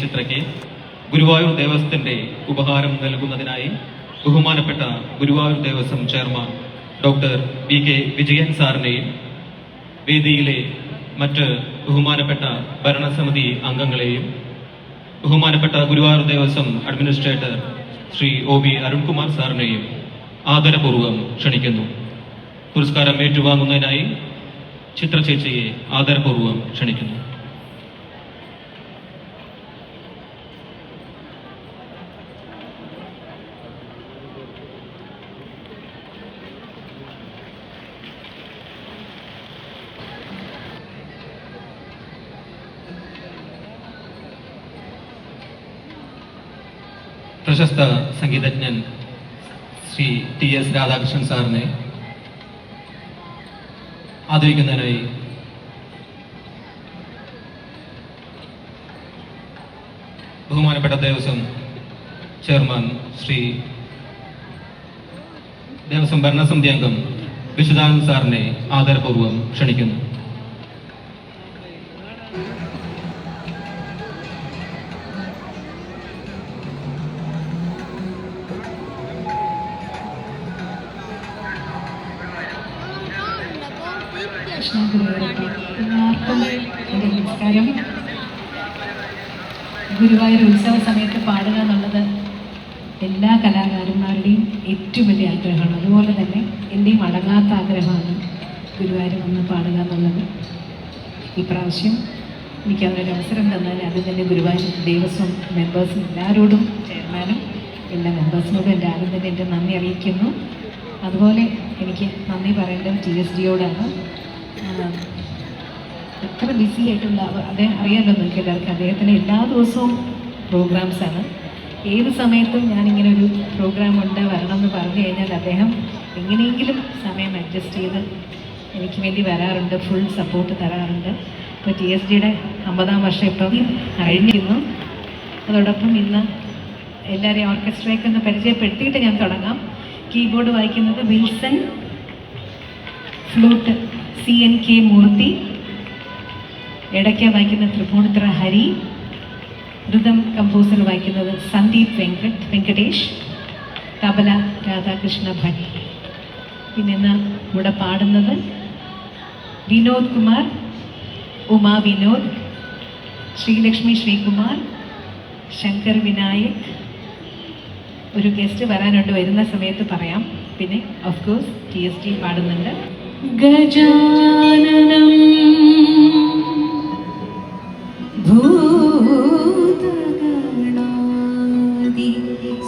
ചിത്രയ്ക്ക് ഗുരുവായൂർ ദേവസ്വത്തിന്റെ ഉപഹാരം നൽകുന്നതിനായി ബഹുമാനപ്പെട്ട Guruvayur Devaswom chairman doctor PK Vijayan സാറിനെയും വേദിയിലെ മറ്റ് ബഹുമാനപ്പെട്ട ഭരണസമിതി അംഗങ്ങളെയും ബഹുമാനപ്പെട്ട ഗുരുവായൂർ ദേവസ്വം അഡ്മിനിസ്ട്രേറ്റർ ശ്രീ OB അരുൺകുമാർ സാറിനെയും ആദരപൂർവ്വം ക്ഷണിക്കുന്നു. പുരസ്കാരം ഏറ്റുവാങ്ങുന്നതിനായി ചിത്ര ചേച്ചിയെ ആദരപൂർവ്വം ക്ഷണിക്കുന്നു. പ്രശസ്ത സംഗീതജ്ഞൻ ശ്രീ TS രാധാകൃഷ്ണൻ സാറിനെ ആദരിക്കുന്നതിനായി ബഹുമാനപ്പെട്ട ദേവസ്വം ചെയർമാൻ ശ്രീ ദേവസ്വം ഭരണസമിതി അംഗം വിശുദ്ധാനന്ദ സാറിനെ ആദരപൂർവ്വം ക്ഷണിക്കുന്നു. നമസ്കാരം. ഗുരുവായൂർ ഉത്സവ സമയത്ത് പാടുക എന്നുള്ളത് എല്ലാ കലാകാരന്മാരുടെയും ഏറ്റവും വലിയ ആഗ്രഹമാണ്. അതുപോലെ തന്നെ എൻ്റെയും അടങ്ങാത്ത ആഗ്രഹമാണ് ഗുരുവായൂർ വന്ന് പാടുക എന്നുള്ളത്. ഈ പ്രാവശ്യം എനിക്കതിനൊരു അവസരം തന്നാൽ അത് തന്നെ ഗുരുവായൂർ ദേവസ്വം മെമ്പേഴ്സും എല്ലാവരോടും ചെയർമാനും എല്ലാ മെമ്പേഴ്സിനോടും എൻ്റെ ആദ്യം തന്നെ എൻ്റെ നന്ദി അറിയിക്കുന്നു. അതുപോലെ എനിക്ക് നന്ദി പറയേണ്ടത് TSDയോടാണ്. എത്ര ബിസി ആയിട്ടുള്ള അദ്ദേഹം അറിയാമല്ലോ നിങ്ങൾക്ക് എല്ലാവർക്കും. അദ്ദേഹത്തിന് എല്ലാ ദിവസവും പ്രോഗ്രാംസാണ്. ഏത് സമയത്തും ഞാനിങ്ങനെ ഒരു പ്രോഗ്രാം ഉണ്ട് വരണം എന്ന് പറഞ്ഞു കഴിഞ്ഞാൽ അദ്ദേഹം എങ്ങനെയെങ്കിലും സമയം അഡ്ജസ്റ്റ് ചെയ്ത് എനിക്ക് വേണ്ടി വരാറുണ്ട്, ഫുൾ സപ്പോർട്ട് തരാറുണ്ട്. ഇപ്പോൾ TSDയുടെ 50-ാം വർഷം ഇപ്പം കഴിഞ്ഞിരുന്നു. അതോടൊപ്പം ഇന്ന് എല്ലാവരെയും ഓർക്കസ്ട്രയൊക്കെ ഒന്ന് പരിചയപ്പെടുത്തിയിട്ട് ഞാൻ തുടങ്ങാം. കീബോർഡ് വായിക്കുന്നത് വിൽസൺ, ഫ്ലൂട്ട് CNK മൂർത്തി, ഇടയ്ക്ക വായിക്കുന്ന തൃപ്പൂണിത്തുറ ഹരി, ഋതം കമ്പോസർ വായിക്കുന്നത് സന്ദീപ് വെങ്കടേഷ്, തബല രാധാകൃഷ്ണ ഭറ്റ്. പിന്നെ ഇന്ന് ഇവിടെ പാടുന്നത് വിനോദ് കുമാർ, ഉമാ വിനോദ്, ശ്രീലക്ഷ്മി ശ്രീകുമാർ, ശങ്കർ വിനായക്. ഒരു ഗസ്റ്റ് വരാനുണ്ട്, വരുന്ന സമയത്ത് പറയാം. പിന്നെ ഓഫ് കോഴ്സ് TST പാടുന്നുണ്ട്. ഗജാനനം ഭൂതഗണാദി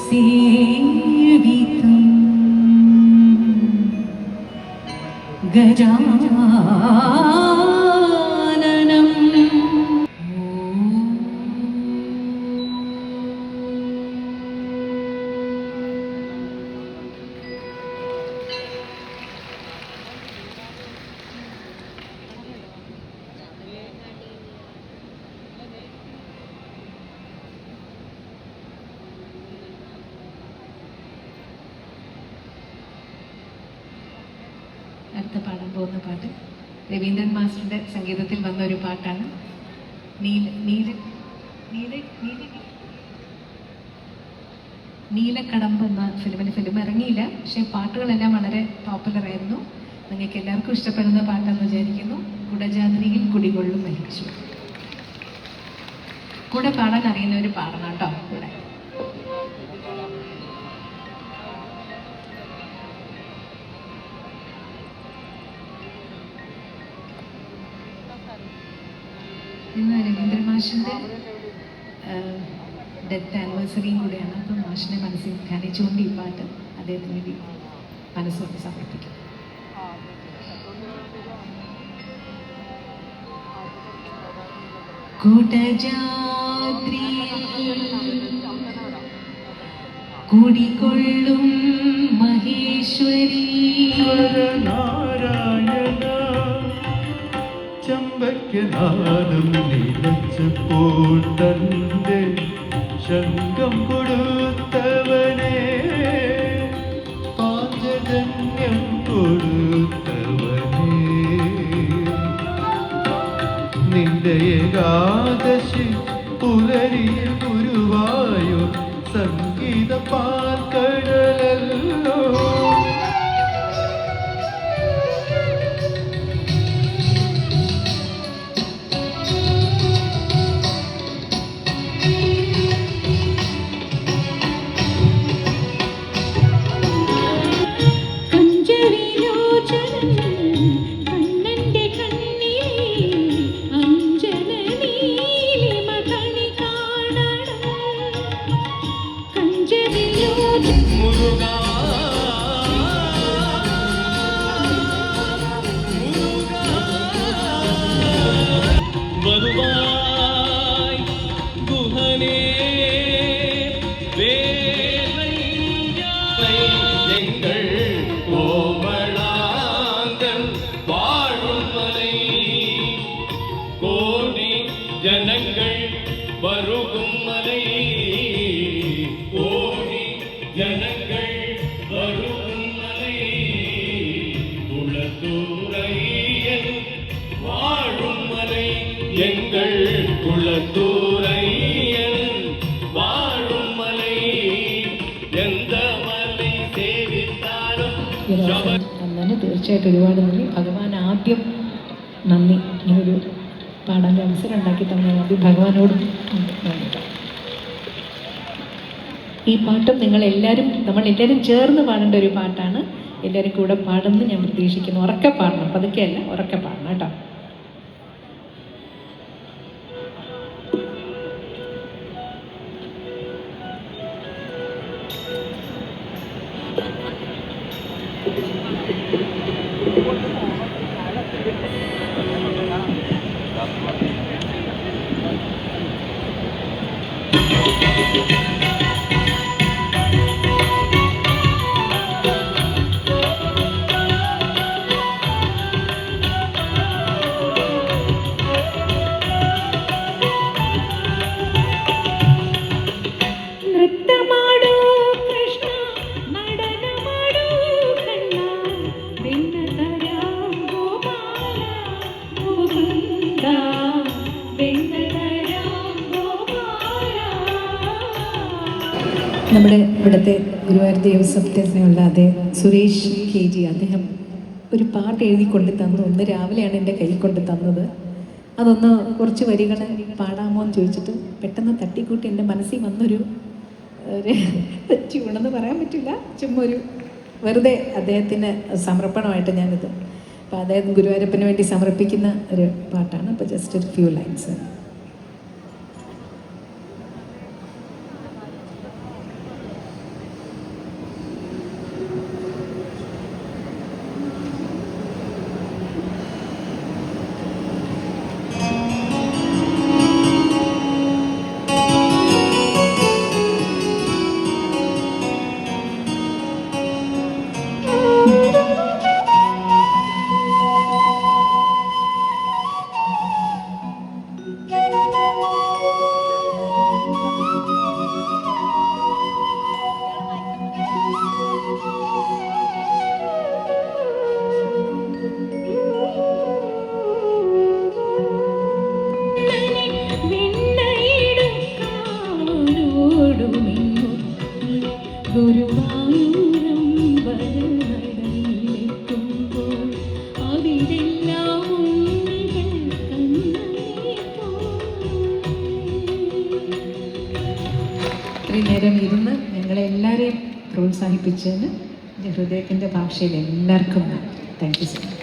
സേവിതം ഗജാനനം. അടുത്ത പാടാൻ പോകുന്ന പാട്ട് രവീന്ദ്രൻ മാസ്റ്ററുടെ സംഗീതത്തിൽ വന്ന ഒരു പാട്ടാണ്. നീലക്കടമ്പ് എന്ന ഫിലിം ഇറങ്ങിയില്ല, പക്ഷെ പാട്ടുകളെല്ലാം വളരെ പോപ്പുലർ ആയിരുന്നു. നിങ്ങൾക്ക് എല്ലാവർക്കും ഇഷ്ടപ്പെടുന്ന പാട്ടെന്ന് വിചാരിക്കുന്നു. കുടജാദ്രിയിൽ കുടികൊള്ളും മഹിച്ചു. കൂടെ പാടാൻ അറിയുന്നവർ പാടണം കേട്ടോ. കൂടെ ഇന്ന് രവീന്ദ്രൻ മാഷിൻ്റെ ഡെത്ത് ആനിവേഴ്സറിയും കൂടിയാണ്. അപ്പം മാഷിനെ മനസ്സിൽ ധ്യാനിച്ചുകൊണ്ട് ഈ പാട്ട് അദ്ദേഹത്തിന് വേണ്ടി മനസ്സുകൊണ്ട് സമർപ്പിക്കും. കുടികൊള്ളും മഹേശ്വരി ചമ്പയ്ക്കനാദം നിലച്ചപ്പോൾ തന്റെ ശങ്കം കൊടുത്തവനെ, പാഞ്ചജന്യം കൊടുത്തവനെ, നിന്റെ ഏകാദശി പുലരിയ ഗുരുവായോ സംഗീത പാൽക്കടലല്ലോ. ജനങ്ങൾ വരുകും മലൈ, കോടി ജനങ്ങൾ വരുകും മലൈ, കുളത്തൂരയ്യൻ വാഴും മലൈ, എങ്കൾ കുളത്തൂരയ്യൻ വാഴും മലൈ, എന്ത മലൈ സേവിത്താലും. അങ്ങനെ തീർച്ചയായിട്ടും ഒരുപാട് നന്ദി. ഭഗവാൻ ആദ്യം നന്ദി, ഇങ്ങനൊരു പാടാൻ അവസരം ഉണ്ടാക്കി തന്നെ ആദ്യം ഭഗവാനോടും നന്ദി. ഈ പാട്ടും നമ്മളെല്ലാവരും ചേർന്ന് പാടേണ്ട ഒരു പാട്ടാണ്. എല്ലാവരും കൂടെ പാടുമെന്ന് ഞാൻ പ്രതീക്ഷിക്കുന്നു. ഉറക്കെ പാടണം, പതുക്കെയല്ല, ഉറക്കെ പാടണം കേട്ടോ. നമ്മുടെ ഇവിടുത്തെ ഗുരുവായൂർ ദേവസ്വത്തിനുള്ള സുരേഷ് KG അദ്ദേഹം ഒരു പാട്ട് എഴുതി കൊണ്ട് തന്നു. ഒന്ന് രാവിലെയാണ് എൻ്റെ കയ്യിൽ കൊണ്ട് തന്നത്. അതൊന്ന് കുറച്ച് വരികൾ പാടാമോ എന്ന് ചോദിച്ചിട്ട് പെട്ടെന്ന് തട്ടിക്കൂട്ടി എൻ്റെ മനസ്സിൽ വന്നൊരു ട്യൂണെന്ന് പറയാൻ പറ്റില്ല, ചുമ്മാ ഒരു വെറുതെ അദ്ദേഹത്തിന് സമർപ്പണമായിട്ട് ഞാനിത്. അപ്പോൾ അദ്ദേഹം ഗുരുവായൂരപ്പന് വേണ്ടി സമർപ്പിക്കുന്ന ഒരു പാട്ടാണ്. അപ്പോൾ ജസ്റ്റ് ഒരു ഫ്യൂ ലൈൻസ്. ഇത്രയും നേരം ഇരുന്ന് ഞങ്ങളെല്ലാവരെയും പ്രോത്സാഹിപ്പിച്ചതിന് എൻ്റെ ഹൃദയത്തിൻ്റെ ഭാഷയിൽ എല്ലാവർക്കും താങ്ക് യു സോ മച്ച്.